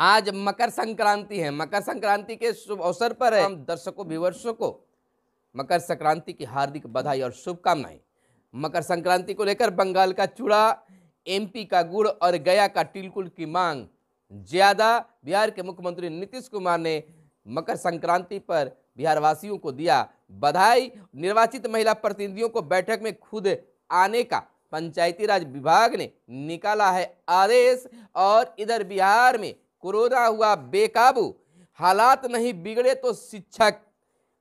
आज मकर संक्रांति है। मकर संक्रांति के शुभ अवसर पर हम दर्शकों व्यूअर्सों को मकर संक्रांति की हार्दिक बधाई और शुभकामनाएं। मकर संक्रांति को लेकर बंगाल का चूड़ा, एमपी का गुड़ और गया का तिलकुट की मांग ज्यादा। बिहार के मुख्यमंत्री नीतीश कुमार ने मकर संक्रांति पर बिहार वासियों को दिया बधाई। निर्वाचित महिला प्रतिनिधियों को बैठक में खुद आने का पंचायती राज विभाग ने निकाला है आदेश। और इधर बिहार में कोरोना हुआ बेकाबू, हालात नहीं बिगड़े तो शिक्षक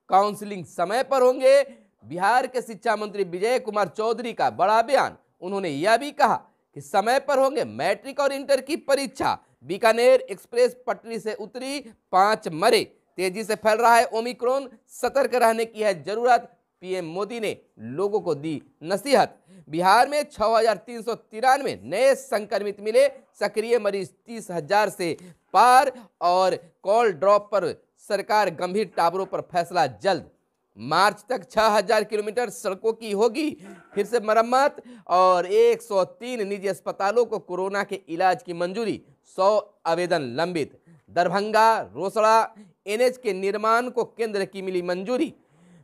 काउंसलिंग समय पर होंगे। बिहार के शिक्षा मंत्री विजय कुमार चौधरी का बड़ा बयान। उन्होंने यह भी कहा कि समय पर होंगे मैट्रिक और इंटर की परीक्षा। बीकानेर एक्सप्रेस पटरी से उतरी, 5 मरे। तेजी से फैल रहा है ओमिक्रॉन, सतर्क रहने की है जरूरत। पीएम मोदी ने लोगों को दी नसीहत। बिहार में 6,393 नए संक्रमित मिले, सक्रिय मरीज 30,000 से पार। और कॉल ड्रॉप पर सरकार गंभीर टावरों पर फैसला जल्द। मार्च तक 6,000 किलोमीटर सड़कों की होगी फिर से मरम्मत। और 103 निजी अस्पतालों को कोरोना के इलाज की मंजूरी, 100 आवेदन लंबित। दरभंगा रोसड़ा एनएच के निर्माण को केंद्र की मिली मंजूरी।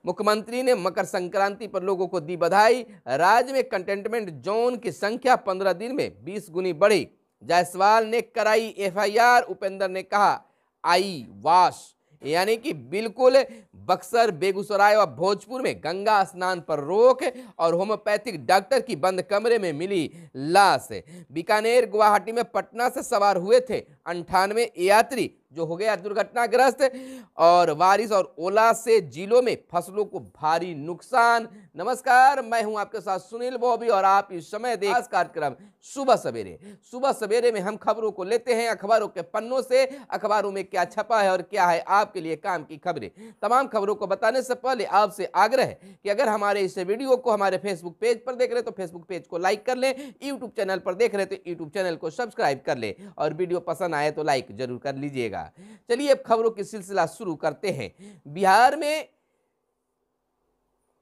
मुख्यमंत्री ने मकर संक्रांति पर लोगों को दी बधाई। राज्य में कंटेनमेंट जोन की संख्या 15 दिन में 20 गुनी बढ़ी। जायसवाल ने कराई एफआईआर। उपेंद्र ने कहा आई वाश, यानी कि बिल्कुल। बक्सर, बेगूसराय और भोजपुर में गंगा स्नान पर रोक। और होम्योपैथिक डॉक्टर की बंद कमरे में मिली लाश। बीकानेर गुवाहाटी में पटना से सवार हुए थे 98 यात्री जो हो गया दुर्घटनाग्रस्त। और बारिश और ओला से जिलों में फसलों को भारी नुकसान। नमस्कार, मैं हूं आपके साथ सुनील बॉबी और आप इस समय देख कार्यक्रम सुबह सवेरे। सुबह सवेरे में हम खबरों को लेते हैं अखबारों के पन्नों से। अखबारों में क्या छपा है और क्या है आपके लिए काम की खबरें। तमाम खबरों को बताने से पहले आपसे आग्रह है कि अगर हमारे इस वीडियो को हमारे फेसबुक पेज पर देख रहे तो फेसबुक पेज को लाइक कर लें, यूट्यूब चैनल पर देख रहे तो यूट्यूब चैनल को सब्सक्राइब कर लें और वीडियो पसंद आए तो लाइक जरूर कर लीजिएगा। चलिए अब खबरों की सिलसिला शुरू करते हैं। बिहार में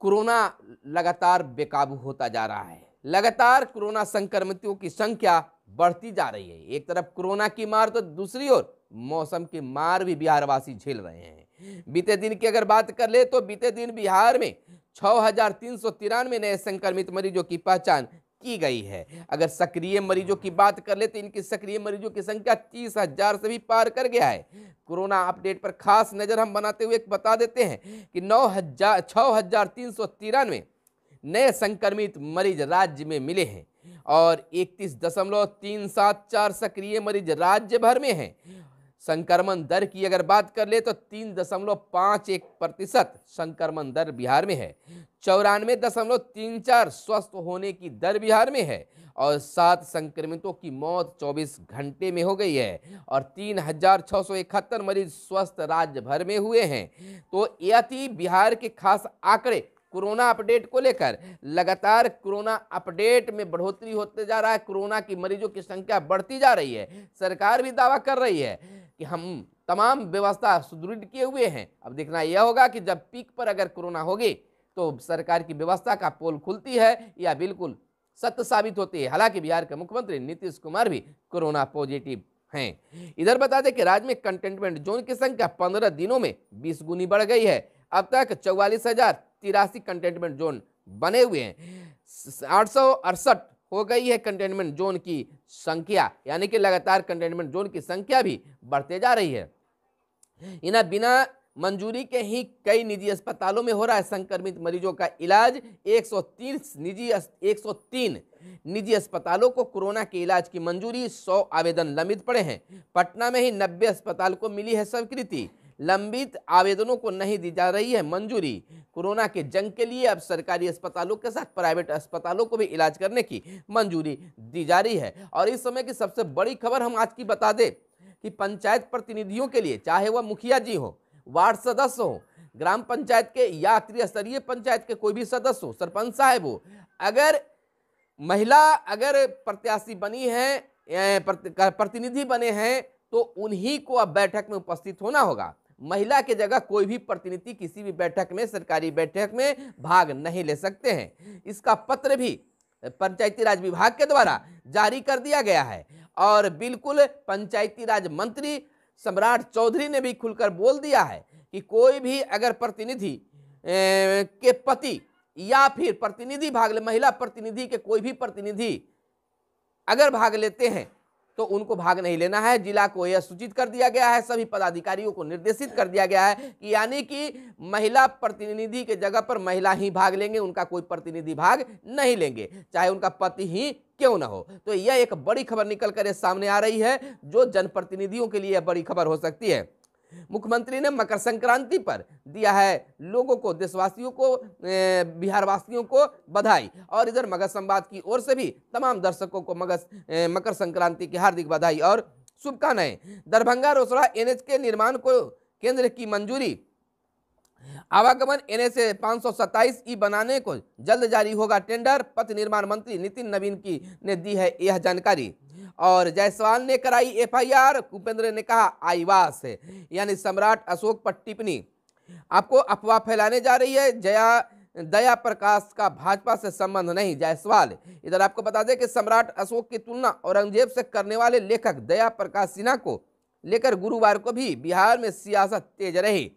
कोरोना लगातार बेकाबू होता जा रहा है। लगातार कोरोना संक्रमितों की संख्या बढ़ती जा रही है। एक तरफ कोरोना की मार तो दूसरी ओर मौसम की मार भी बिहारवासी झेल रहे हैं। बीते दिन की अगर बात कर ले तो बीते दिन बिहार में 6,393 नए संक्रमित मरीजों की पहचान की गई है। अगर सक्रिय मरीजों की बात कर ले तो इनकी सक्रिय मरीजों की संख्या 30,000 से भी पार कर गया है। कोरोना अपडेट पर खास नजर हम बनाते हुए बता देते हैं कि 6,393 नए संक्रमित मरीज राज्य में मिले हैं और 31.374 सक्रिय मरीज राज्य भर में हैं। संक्रमण दर की अगर बात कर ले तो 3.51% संक्रमण दर बिहार में है। 94.34 स्वस्थ होने की दर बिहार में है और 7 संक्रमितों की मौत 24 घंटे में हो गई है और 3,671 मरीज स्वस्थ राज्य भर में हुए हैं। तो यह थी बिहार के खास आंकड़े कोरोना अपडेट को लेकर। लगातार कोरोना अपडेट में बढ़ोतरी होते जा रहा है। कोरोना की मरीजों की संख्या बढ़ती जा रही है। सरकार भी दावा कर रही है कि हम तमाम व्यवस्था सुदृढ़ किए हुए हैं। अब देखना यह होगा कि जब पीक पर अगर कोरोना होगी तो सरकार की व्यवस्था का पोल खुलती है या बिल्कुल सत्य साबित होती है। हालांकि बिहार के मुख्यमंत्री नीतीश कुमार भी कोरोना पॉजिटिव हैं। इधर बता दें कि राज्य में कंटेनमेंट जोन की संख्या 15 दिनों में 20 गुनी बढ़ गई है। अब तक 44,083 कंटेनमेंट जोन बने हुए हैं। 868 हो गई है कंटेनमेंट जोन की संख्या, यानी कि लगातार कंटेनमेंट जोन की संख्या भी बढ़ते जा रही है। इन्हें बिना मंजूरी के ही कई निजी अस्पतालों में हो रहा है संक्रमित मरीजों का इलाज। 103 निजी अस्पतालों को कोरोना के इलाज की मंजूरी, 100 आवेदन लंबित पड़े हैं। पटना में ही 90 अस्पताल को मिली है स्वीकृति। लंबित आवेदनों को नहीं दी जा रही है मंजूरी। कोरोना के जंग के लिए अब सरकारी अस्पतालों के साथ प्राइवेट अस्पतालों को भी इलाज करने की मंजूरी दी जा रही है। और इस समय की सबसे बड़ी खबर हम आज की बता दें कि पंचायत प्रतिनिधियों के लिए, चाहे वह मुखिया जी हो, वार्ड सदस्य हो, ग्राम पंचायत के या त्रिस्तरीय पंचायत के कोई भी सदस्य हो, सरपंच साहब हो, अगर महिला अगर प्रत्याशी बनी है, प्रतिनिधि बने हैं तो उन्हीं को अब बैठक में उपस्थित होना होगा। महिला की जगह कोई भी प्रतिनिधि किसी भी बैठक में, सरकारी बैठक में भाग नहीं ले सकते हैं। इसका पत्र भी पंचायती राज विभाग के द्वारा जारी कर दिया गया है। और बिल्कुल पंचायती राज मंत्री सम्राट चौधरी ने भी खुलकर बोल दिया है कि कोई भी अगर प्रतिनिधि के पति या फिर प्रतिनिधि भाग ले, महिला प्रतिनिधि के कोई भी प्रतिनिधि अगर भाग लेते हैं तो उनको भाग नहीं लेना है। जिला को यह सूचित कर दिया गया है, सभी पदाधिकारियों को निर्देशित कर दिया गया है कि यानी कि महिला प्रतिनिधि के जगह पर महिला ही भाग लेंगे, उनका कोई प्रतिनिधि भाग नहीं लेंगे, चाहे उनका पति ही क्यों ना हो। तो यह एक बड़ी खबर निकल कर सामने आ रही है, जो जनप्रतिनिधियों के लिए बड़ी खबर हो सकती है। मुख्यमंत्री ने मकर संक्रांति पर दिया है लोगों को, देशवासियों को, बिहारवासियों को बधाई, और इधर मगध संवाद की ओर से भी तमाम दर्शकों को मकर संक्रांति की हार्दिक बधाई और शुभकामनाएं। दरभंगा रोसड़ा एनएच के निर्माण को केंद्र की मंजूरी, आवागमन एनएच 527 बनाने को जल्द जारी होगा टेंडर, पथ निर्माण मंत्री नितिन नवीन की ने दी है यह जानकारी। और जायसवाल ने कराई एफआईआर, कुपेंद्र ने कहा आईवास है, यानी सम्राट अशोक पर टिप्पणी। आपको अफवाह फैलाने जा रही है दया प्रकाश का भाजपा से संबंध नहीं, जायसवाल। इधर आपको बता दें कि सम्राट अशोक की तुलना औरंगजेब से करने वाले लेखक दया प्रकाश सिन्हा को लेकर गुरुवार को भी बिहार में सियासत तेज रही।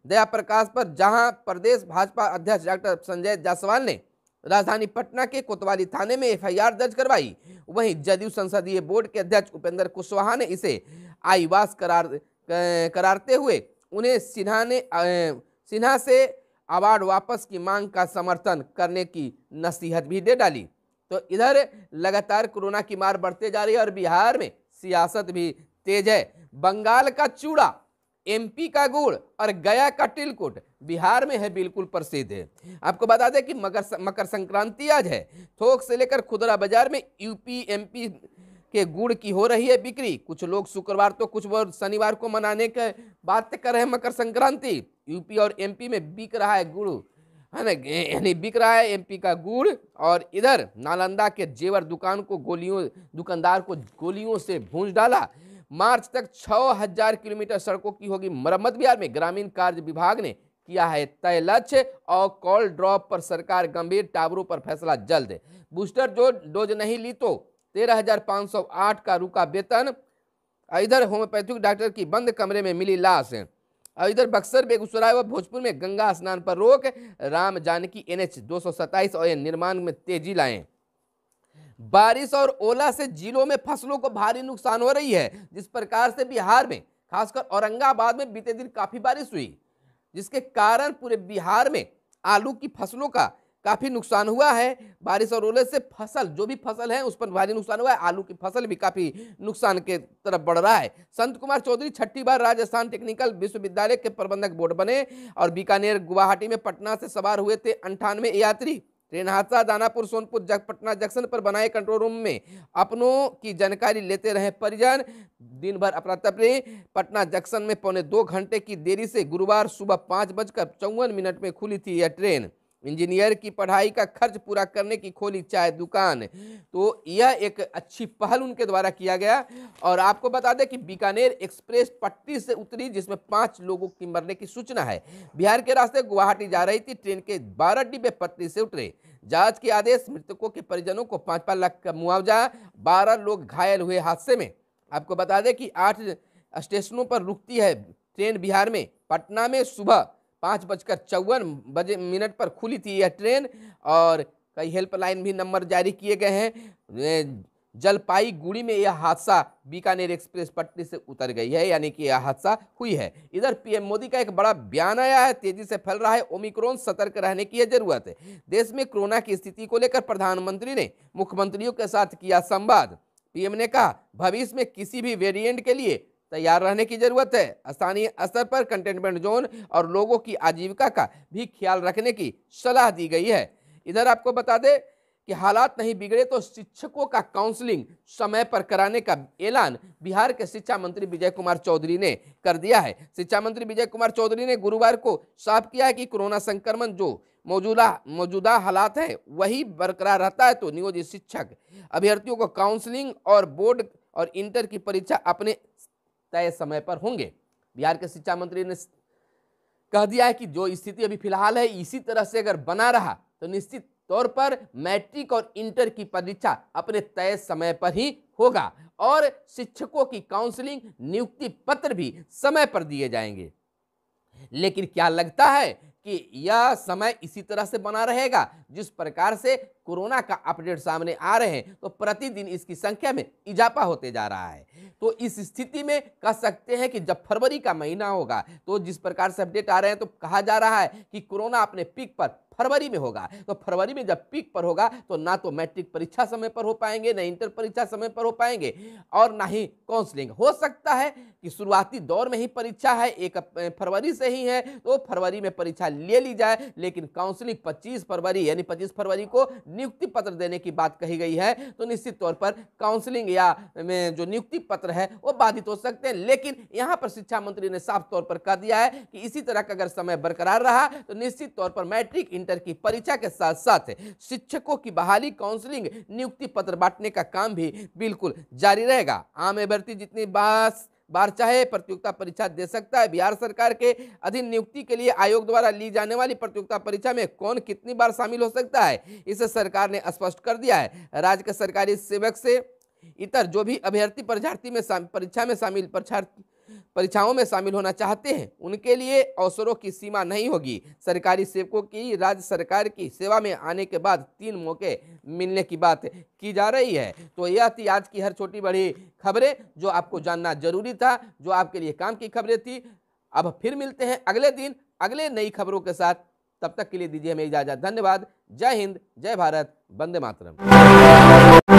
दया प्रकाश पर जहां प्रदेश भाजपा अध्यक्ष डॉक्टर संजय जायसवाल ने राजधानी पटना के कोतवाली थाने में एफआईआर दर्ज करवाई, वहीं जदयू संसदीय बोर्ड के अध्यक्ष उपेंद्र कुशवाहा ने इसे आईवास करारते हुए उन्हें सिन्हा से अवार्ड वापस की मांग का समर्थन करने की नसीहत भी दे डाली। तो इधर लगातार कोरोना की मार बढ़ते जा रही है और बिहार में सियासत भी तेज है। बंगाल का चूड़ा, एमपी का गुड़ और गया का तिलकुट बिहार में है बिल्कुल प्रसिद्ध है। आपको बता दें कि मकर संक्रांति आज है, थोक से लेकर खुदरा बाजार में यूपी एमपी के गुड़ की हो रही है बिक्री। कुछ लोग शुक्रवार तो कुछ लोग शनिवार को मनाने की बात कर रहे हैं मकर संक्रांति। यूपी और एमपी में बिक रहा है गुड़, है ना, यानी बिक रहा है एमपी का गुड़। और इधर नालंदा के जेवर दुकानदार को गोलियों से भूंज डाला। मार्च तक 6000 किलोमीटर सड़कों की होगी मरम्मत। बिहार में ग्रामीण कार्य विभाग ने किया है तय लक्ष्य, और कॉल ड्रॉप पर सरकार गंभीर, टावरों पर फैसला जल्द। बूस्टर डोज नहीं ली तो 13,508 का रुका वेतन। इधर होम्योपैथिक डॉक्टर की बंद कमरे में मिली लाश। इधर बक्सर, बेगूसराय व भोजपुर में गंगा स्नान पर रोक। राम जानकी एनएच 227 और निर्माण में तेजी लाएं। बारिश और ओला से जिलों में फसलों को भारी नुकसान हो रही है। जिस प्रकार से बिहार में खासकर औरंगाबाद में बीते दिन काफी बारिश हुई, जिसके कारण पूरे बिहार में आलू की फसलों का काफी नुकसान हुआ है। बारिश और ओले से फसल, जो भी फसल है उस पर भारी नुकसान हुआ है। आलू की फसल भी काफी नुकसान के तरफ बढ़ रहा है। संत कुमार चौधरी छठी बार राजस्थान टेक्निकल विश्वविद्यालय के प्रबंधक बोर्ड बने। और बीकानेर, गुवाहाटी में पटना से सवार हुए थे 98 यात्री। ट्रेन हादसा, दानापुर सोनपुर पटना जंक्शन पर बनाए कंट्रोल रूम में अपनों की जानकारी लेते रहे परिजन। दिन भर अफरा तफरी। पटना जंक्शन में 2.25 घंटे की देरी से गुरुवार सुबह 5:54 में खुली थी यह ट्रेन। इंजीनियर की पढ़ाई का खर्च पूरा करने की खोली चाय दुकान। तो यह एक अच्छी पहल उनके द्वारा किया गया। और आपको बता दें कि बीकानेर एक्सप्रेस पट्टी से उतरी, जिसमें 5 लोगों की मरने की सूचना है। बिहार के रास्ते गुवाहाटी जा रही थी ट्रेन के 12 डिब्बे पटरी से उतरे। जांच के आदेश, मृतकों के परिजनों को 5-5 लाख का मुआवजा। 12 लोग घायल हुए हादसे में। आपको बता दें कि 8 स्टेशनों पर रुकती है ट्रेन बिहार में। पटना में सुबह 5:54 पर खुली थी यह ट्रेन। और कई हेल्पलाइन भी नंबर जारी किए गए हैं। जलपाईगुड़ी में यह हादसा, बीकानेर एक्सप्रेस पटरी से उतर गई है, यानी कि यह हादसा हुई है। इधर पीएम मोदी का एक बड़ा बयान आया है। तेजी से फैल रहा है ओमिक्रॉन, सतर्क रहने की जरूरत है। देश में कोरोना की स्थिति को लेकर प्रधानमंत्री ने मुख्यमंत्रियों के साथ किया संवाद। पीएम ने कहा भविष्य में किसी भी वेरिएंट के लिए तैयार रहने की जरूरत है। स्थानीय स्तर पर कंटेनमेंट जोन और लोगों की आजीविका का भी ख्याल रखने की सलाह दी गई है। इधर आपको बता दें कि हालात नहीं बिगड़े तो शिक्षकों का काउंसलिंग समय पर कराने का ऐलान बिहार के शिक्षा मंत्री विजय कुमार चौधरी ने कर दिया है। शिक्षा मंत्री विजय कुमार चौधरी ने गुरुवार को साफ किया है कि कोरोना संक्रमण जो मौजूदा हालात है वही बरकरार रहता है तो नियोजित शिक्षक अभ्यर्थियों को काउंसलिंग और बोर्ड और इंटर की परीक्षा अपने तय समय पर होंगे। बिहार के शिक्षा मंत्री ने कह दिया है कि जो स्थिति अभी फिलहाल है इसी तरह से अगर बना रहा तो निश्चित तौर पर मैट्रिक और इंटर की परीक्षा अपने तय समय पर ही होगा। और शिक्षकों की काउंसलिंग नियुक्ति पत्र भी समय पर दिए जाएंगे। लेकिन क्या लगता है कि यह समय इसी तरह से बना रहेगा? जिस प्रकार से कोरोना का अपडेट सामने आ रहे हैं तो प्रतिदिन इसकी संख्या में इजाफा होते जा रहा है। तो इस स्थिति में कह सकते हैं कि जब फरवरी का महीना होगा तो जिस प्रकार से अपडेट आ रहे हैं तो कहा जा रहा है कि कोरोना अपने पीक पर फरवरी में होगा। तो फरवरी में जब पीक पर होगा तो ना तो मैट्रिक परीक्षा समय पर हो पाएंगे, ना इंटर परीक्षा समय पर हो पाएंगे और ना ही काउंसलिंग। हो सकता है कि शुरुआती दौर में ही परीक्षा है, 1 फरवरी से ही है तो फरवरी में परीक्षा ले ली जाए, लेकिन काउंसलिंग 25 फरवरी यानी 25 फरवरी को नियुक्ति पत्र देने की बात कही गई है। तो निश्चित तौर पर काउंसलिंग या में जो नियुक्ति पत्र है वो बाधित हो सकते हैं। लेकिन यहां पर शिक्षा मंत्री ने साफ तौर पर कह दिया है कि इसी तरह का अगर समय बरकरार रहा तो निश्चित तौर पर मैट्रिक इंटर की परीक्षा के साथ साथ शिक्षकों की बहाली, काउंसलिंग, नियुक्ति पत्र बांटने का काम भी बिल्कुल जारी रहेगा। आम अभ्यर्थी जितनी बार चाहे प्रतियोगिता परीक्षा दे सकता है। बिहार सरकार के अधीन नियुक्ति के लिए आयोग द्वारा ली जाने वाली प्रतियोगिता परीक्षा में कौन कितनी बार शामिल हो सकता है, इसे सरकार ने स्पष्ट कर दिया है। राज्य के सरकारी सेवक से इतर जो भी अभ्यर्थी परीक्षाओं में शामिल होना चाहते हैं उनके लिए अवसरों की सीमा नहीं होगी। सरकारी सेवकों की राज्य सरकार की सेवा में आने के बाद 3 मौके मिलने की बात की जा रही है। तो यह थी आज की हर छोटी बड़ी खबरें जो आपको जानना जरूरी था, जो आपके लिए काम की खबरें थी। अब फिर मिलते हैं अगले दिन अगले नई खबरों के साथ। तब तक के लिए दीजिए हमें इजाजत। धन्यवाद। जय हिंद, जय भारत, वंदे मातरम।